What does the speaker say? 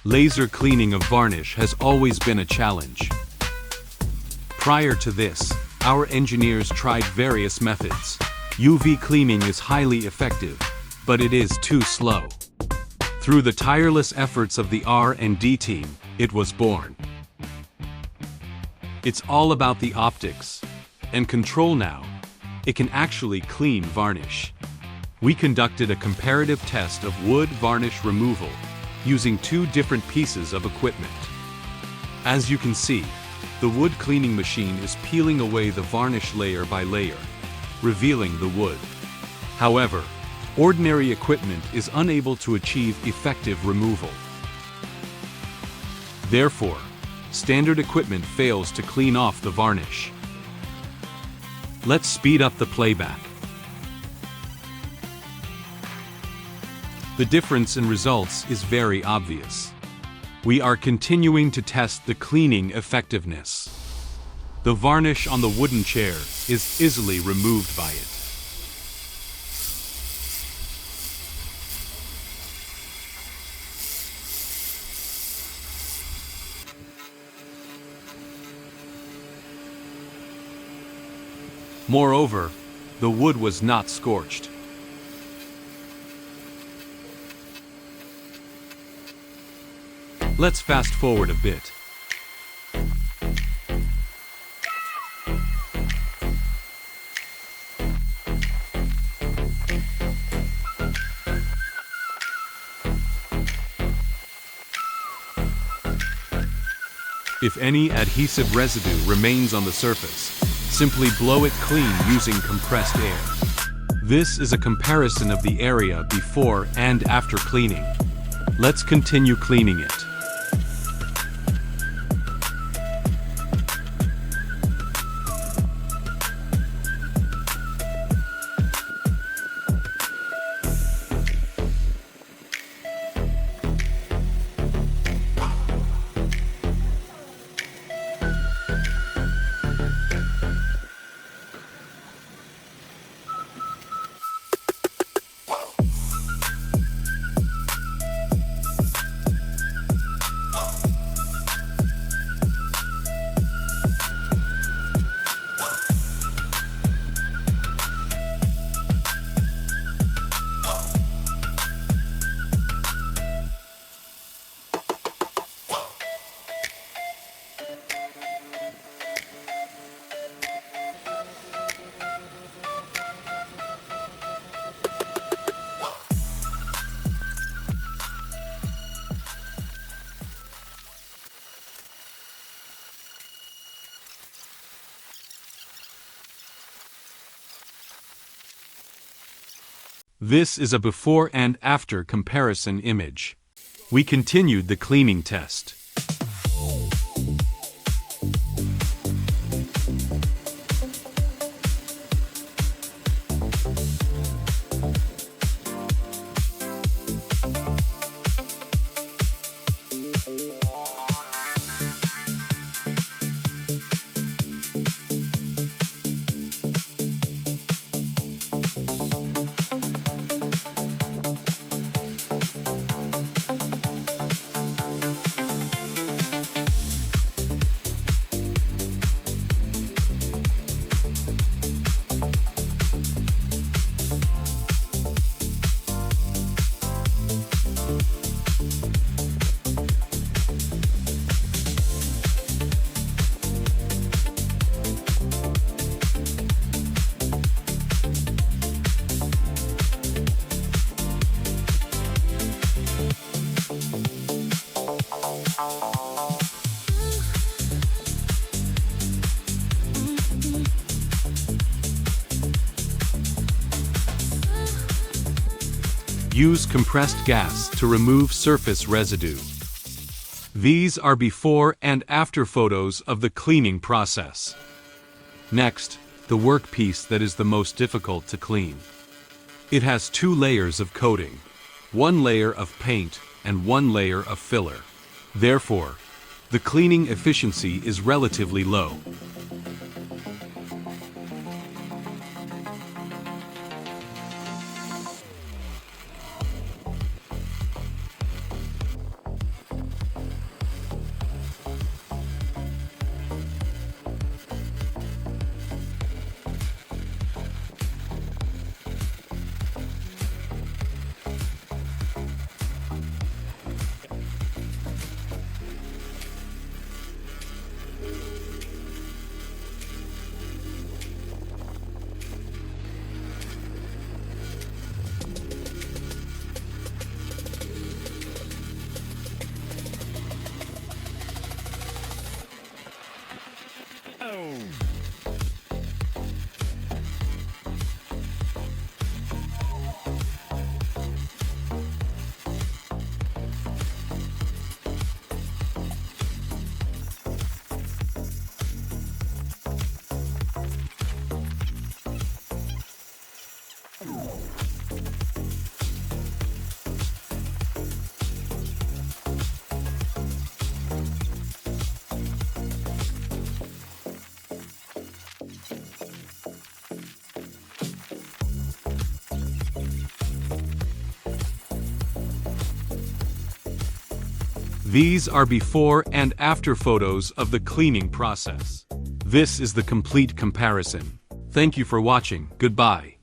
Laser cleaning of varnish has always been a challenge. Prior to this, our engineers tried various methods. UV cleaning is highly effective, but it is too slow. Through the tireless efforts of the R&D team, it was born. It's all about the optics and control now. It can actually clean varnish. We conducted a comparative test of wood varnish removal using two different pieces of equipment. As you can see, the wood cleaning machine is peeling away the varnish layer by layer, revealing the wood. However, ordinary equipment is unable to achieve effective removal. Therefore, standard equipment fails to clean off the varnish. Let's speed up the playback. The difference in results is very obvious. We are continuing to test the cleaning effectiveness. The varnish on the wooden chair is easily removed by it. Moreover, the wood was not scorched. Let's fast forward a bit. If any adhesive residue remains on the surface, simply blow it clean using compressed air. This is a comparison of the area before and after cleaning. Let's continue cleaning it. This is a before and after comparison image. We continued the cleaning test. Use compressed gas to remove surface residue. These are before and after photos of the cleaning process. Next, the workpiece that is the most difficult to clean. It has two layers of coating, one layer of paint and one layer of filler. Therefore, the cleaning efficiency is relatively low. These are before and after photos of the cleaning process. This is the complete comparison. Thank you for watching. Goodbye.